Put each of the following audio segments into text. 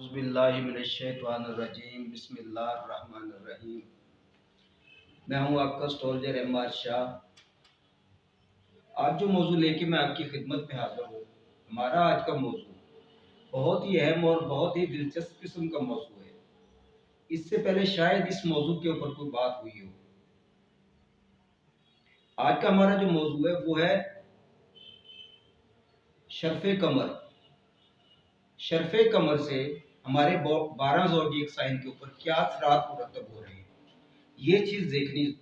औज़ुबिल्लाहिमिनश्शैतानिर्रजीम बिस्मिल्लाहिर्रहमानिर्रहीम। मैं हूं आपका एस्ट्रोलॉजर एम.आर. शाह। आज जो मौजू लेके मैं आपकी खिदमत में हाज़िर हूँ, हमारा आज का मौजू बहुत ही अहम और बहुत ही दिलचस्प किस्म का मौजू है। इससे पहले शायद इस मौजू के ऊपर कोई बात हुई हो। आज का हमारा जो मौजू है वो है शर्फ़े कमर। शर्फ़े कमर से हमारे 12 ज़ोडिएक साइन के ऊपर क्या असरात मुरतब हो रहे हैं, ये चीज़ देखनी।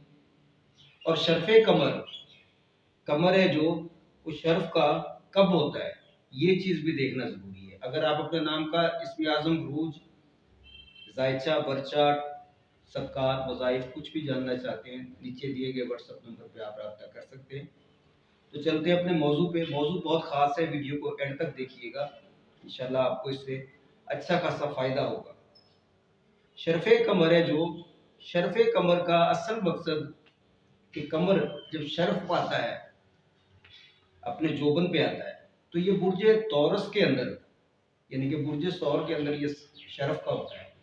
और शर्फ़े कमर, कमर है जो उस शर्फ का कब होता है, ये चीज़ भी देखना ज़रूरी है। अगर आप अपने नाम का इस्म आज़म, रूज, जायचा, बरचा, सबकात, वज़ाइफ कुछ भी जानना चाहते हैं, नीचे दिए गए व्हाट्सएप नंबर पे आप रब्ता कर सकते हैं। तो चलते हैं अपने मौजू पे। मौजू बहुत ख़ास है, वीडियो को एंड तक देखिएगा, इंशाल्लाह आपको इससे अच्छा खासा फ़ायदा होगा। शर्फ़े कमर है जो, शर्फ़े कमर का असल मकसद कि कमर जब शर्फ पाता है, अपने जोबन पे आता है, तो ये बुर्ज तौरस के अंदर, यानी कि बुर्ज सौर के अंदर ये शर्फ का होता है।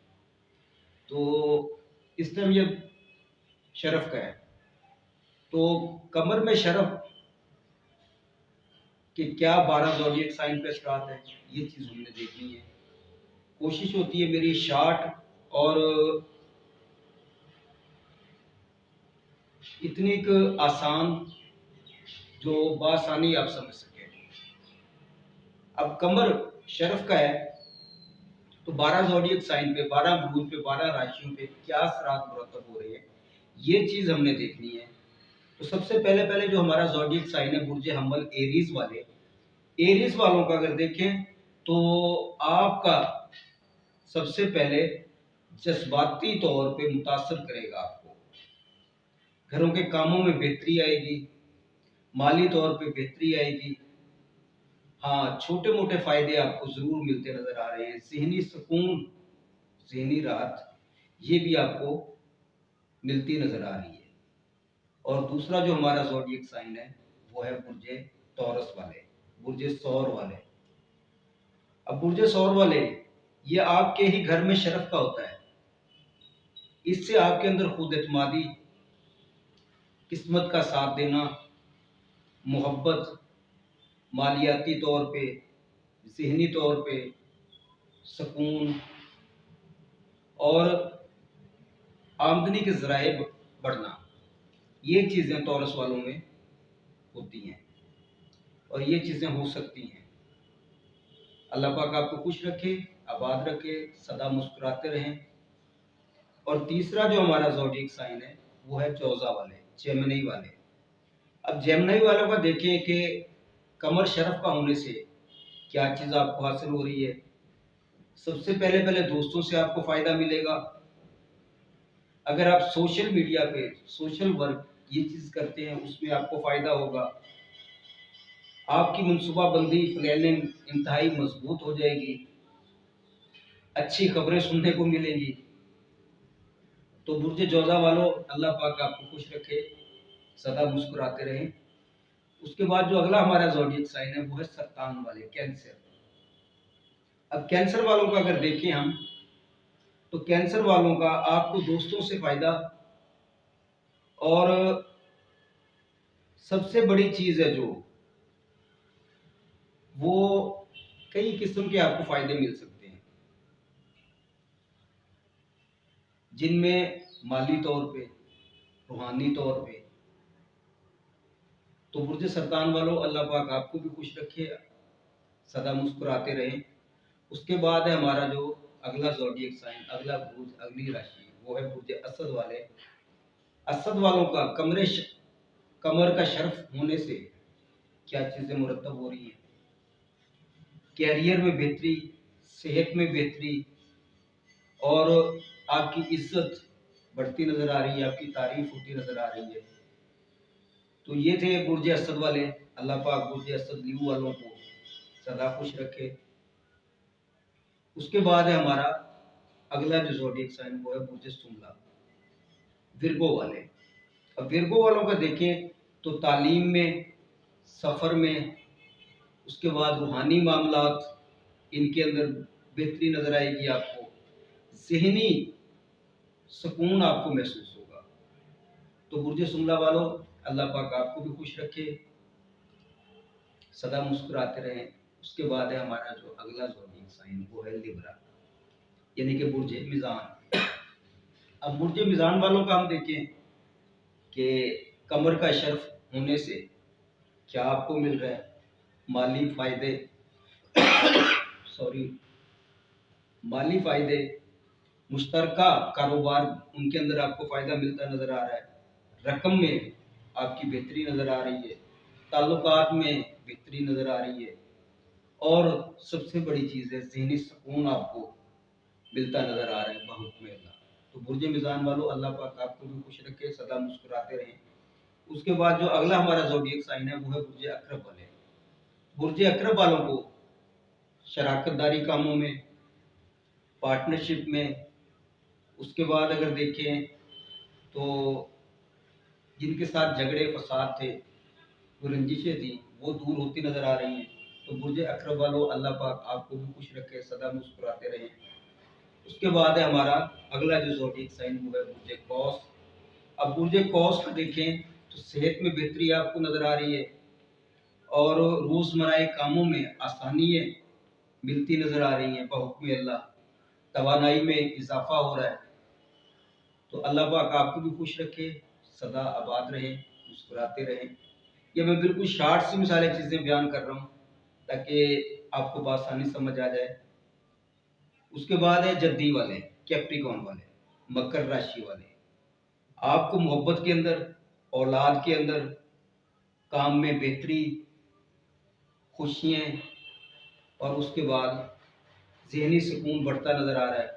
तो इस टाइम ये शर्फ का है। तो कमर में शर्फ कि क्या 12 ज़ोडिएक साइन पे असरात है, ये चीज़ हमने देखनी है। कोशिश होती है मेरी शार्ट और इतनी एक आसान जो बासानी आप समझ सके। अब कमर शर्फ का है तो 12 ज़ोडिएक साइन पे, 12 बुरुज पे, 12 राशियों पे क्या असरात मुरतब हो रहे हैं, ये चीज़ हमने देखनी है। तो सबसे पहले जो हमारा ज़ोडिएक साइन है बुर्ज हम्मल, एरीज वाले, एरीज वालों का अगर देखें तो आपका सबसे पहले जज्बाती तौर पे मुतासर करेगा। आपको घरों के कामों में बेहतरी आएगी, माली तौर पे बेहतरी आएगी। हाँ, छोटे मोटे फायदे आपको जरूर मिलते नजर आ रहे हैं। ज़हनी सुकून, ज़हनी राहत, ये भी आपको मिलती नजर आ रही है। और दूसरा जो हमारा ज़ोडिएक साइन है वो है बुर्ज तौरस वाले, बुर्ज सौर वाले। अब बुर्ज सौर वाले ये आपके ही घर में शरफ का होता है। इससे आपके अंदर खुद एतमादी, किस्मत का साथ देना, मोहब्बत, मालियाती तौर पे, ज़हनी तौर पे सुकून और आमदनी के ज़राए बढ़ना, ये चीज़ें तौरस वालों में होती हैं और ये चीज़ें हो सकती हैं। अल्लाह पाक आपको खुश रखे, आबाद रखे, सदा मुस्कुराते रहें। और तीसरा जो हमारा ज़ोडिएक साइन है वो है चौजा वाले, जेमिनी वाले। अब जेमिनी वालों का देखें कि कमर शरफ का होने से क्या चीज़ आपको हासिल हो रही है। सबसे पहले दोस्तों से आपको फ़ायदा मिलेगा। अगर आप सोशल मीडिया पे सोशल वर्क ये चीज़ करते हैं, उसमें आपको फ़ायदा होगा। आपकी मनसूबाबंदी, प्लानिंग इंतहाई मजबूत हो जाएगी। अच्छी खबरें सुनने को मिलेंगी। तो बुर्ज जौजा वालों, अल्लाह पाक आपको खुश रखे, सदा मुस्कुराते रहें। उसके बाद जो अगला हमारा ज़ोडिएक साइन है वो है सरतान वाले, कैंसर। अब कैंसर वालों का अगर देखें हम, तो कैंसर वालों का आपको दोस्तों से फायदा, और सबसे बड़ी चीज है जो वो कई किस्म के आपको फायदे मिल सकते हैं, जिनमें माली तौर पे, रूहानी तौर पे। तो बुर्ज सरतान वालों, अल्लाह पाक आपको भी खुश रखे, सदा मुस्कुराते रहें। उसके बाद है हमारा जो अगला ज़ोडिएक साइन, अगला बुर्ज, अगली राशि, वो है बुर्ज असद वाले। असद वालों का कमर का शर्फ होने से क्या चीज़ें मुरतब हो रही हैं। कैरियर में बेहतरी, सेहत में बेहतरी और आपकी इज्जत बढ़ती नजर आ रही है, आपकी तारीफ होती नजर आ रही है। तो ये थे बुर्ज असद वाले। अल्लाह पाक बुर्ज असद ल्यू वालों को सदा खुश रखे। उसके बाद है हमारा अगला जो ज़ोडिएक साइन वो है बुर्ज सुमला, विर्गो वाले। अब विर्गो वालों का देखें तो तालीम में, सफ़र में, उसके बाद रूहानी मामलात, इनके अंदर बेहतरी नज़र आएगी आपको, ज़हनी सुकून आपको महसूस होगा। तो बुर्ज शुमला वालों, अल्लाह पाक आपको भी खुश रखे, सदा मुस्कुराते रहें। उसके बाद है हमारा जो अगला ज़ोडिएक साइन, वो है लिब्रा, यानी कि बुर्ज मिज़ान। अब बुर्ज मिज़ान वालों का हम देखें कि कमर का शर्फ होने से क्या आपको मिल रहा है, माली फायदे सॉरी माली फायदे, मुश्तरका कारोबार, उनके अंदर आपको फ़ायदा मिलता नज़र आ रहा है, रकम में आपकी बेहतरी नज़र आ रही है, ताल्लुकात में बेहतरी नज़र आ रही है, और सबसे बड़ी चीज़ है ज़हनी सुकून आपको मिलता नज़र आ रहा है बहुहुक्म अल्लाह। तो बुर्ज मिज़ान वालों, अल्लाह पाक आपको भी खुश रखे, सदा मुस्कुराते रहें। उसके बाद जो अगला हमारा ज़ोडिएक साइन है वो है बुर्ज अक़रब वाले। बुर्ज अक़रब वालों को शराकतदारी कामों में, पार्टनरशिप में, उसके बाद अगर देखें तो जिनके साथ झगड़े फसाद थे, वो रंजिशें थी, वो दूर होती नज़र आ रही हैं। तो बुर्ज अक़रब वालों, अल्लाह पाक आपको भी खुश रखे, सदा मुस्कुराते रहें। उसके बाद है हमारा अगला जो ज़ोडिएक साइन वो है बुर्ज कौस। अब बुर्ज कौस को देखें तो सेहत में बेहतरी आपको नज़र आ रही है, और रोज़मर्रा कामों में आसानियाँ मिलती नज़र आ रही हैं बहुहुक्म अल्लाह। तवानाई में इजाफा हो रहा है। तो अल्लाह पाक आपको भी खुश रखे, सदा आबाद रहें, मुस्कुराते रहें। ये मैं बिल्कुल शार्ट सी मिसालें चीज़ें बयान कर रहा हूँ ताकि आपको बासानी समझ आ जाए। उसके बाद है जद्दी वाले, कैप्रिकॉन वाले, मकर राशि वाले। आपको मोहब्बत के अंदर, औलाद के अंदर, काम में बेहतरी, खुशियाँ, और उसके बाद ज़हनी सुकून बढ़ता नज़र आ रहा है।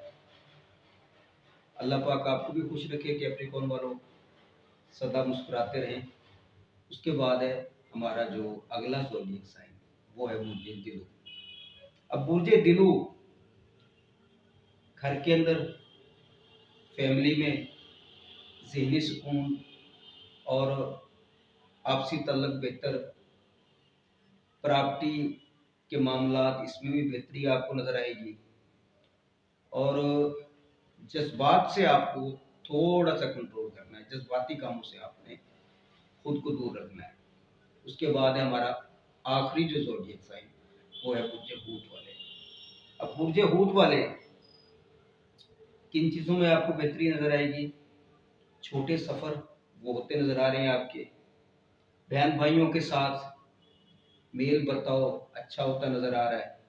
अल्लाह पाक आपको भी खुश रखे कैप्रिकॉन वालों, सदा मुस्कुराते रहें। उसके बाद है हमारा जो अगला ज़ोडिएक साइन वो है बुर्ज दिलू। अब बुर्ज दिलू घर के अंदर, फैमिली में ज़हनी सुकून और आपसी तल्लक बेहतर, प्रॉपर्टी के मामलात, इसमें भी बेहतरी आपको नज़र आएगी, और जज्बात से आपको थोड़ा सा कंट्रोल करना है, जज्बाती कामों से आपने खुद को दूर रखना है। उसके बाद है हमारा आखिरी जो ज़ोडिएक साइन वो है बुर्ज हूत वाले। अब बुर्ज हूत वाले किन चीज़ों में आपको बेहतरी नज़र आएगी, छोटे सफ़र वो होते नज़र आ रहे हैं आपके, बहन भाइयों के साथ मेल बर्ताव अच्छा होता नज़र आ रहा है,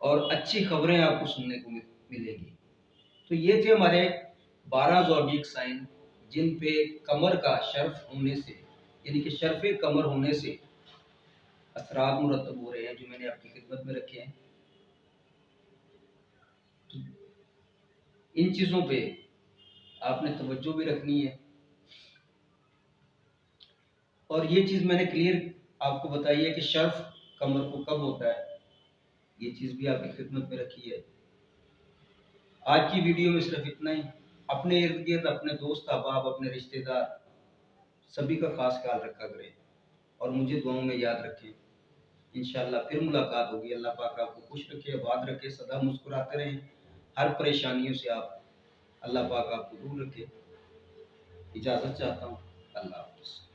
और अच्छी खबरें आपको सुनने को मिलेगी। तो ये थे हमारे 12 ज़ोडिएक साइन जिन पे कमर का शर्फ होने से, यानी कि शर्फ कमर होने से असरात मुरतब हो रहे हैं, जो मैंने आपकी खिदमत में रखे हैं। तो इन चीज़ों पे आपने तवज्जो भी रखनी है, और ये चीज़ मैंने क्लियर आपको बताई है कि शर्फ कमर को कब होता है, ये चीज़ भी आपकी खिदमत में रखी है। आज की वीडियो में सिर्फ इतना ही। अपने इर्द गिर्द अपने दोस्त अहबाब, अपने रिश्तेदार, सभी का खास ख्याल रखा करें, और मुझे दुआओं में याद रखें। इंशाअल्लाह फिर मुलाकात होगी। अल्लाह पाक आपको खुश रखे, आबाद रखे, सदा मुस्कुराते रहें। हर परेशानियों से अल्लाह पाक आपको दूर रखे। इजाज़त चाहता हूँ। अल्लाह हाफ़िज़।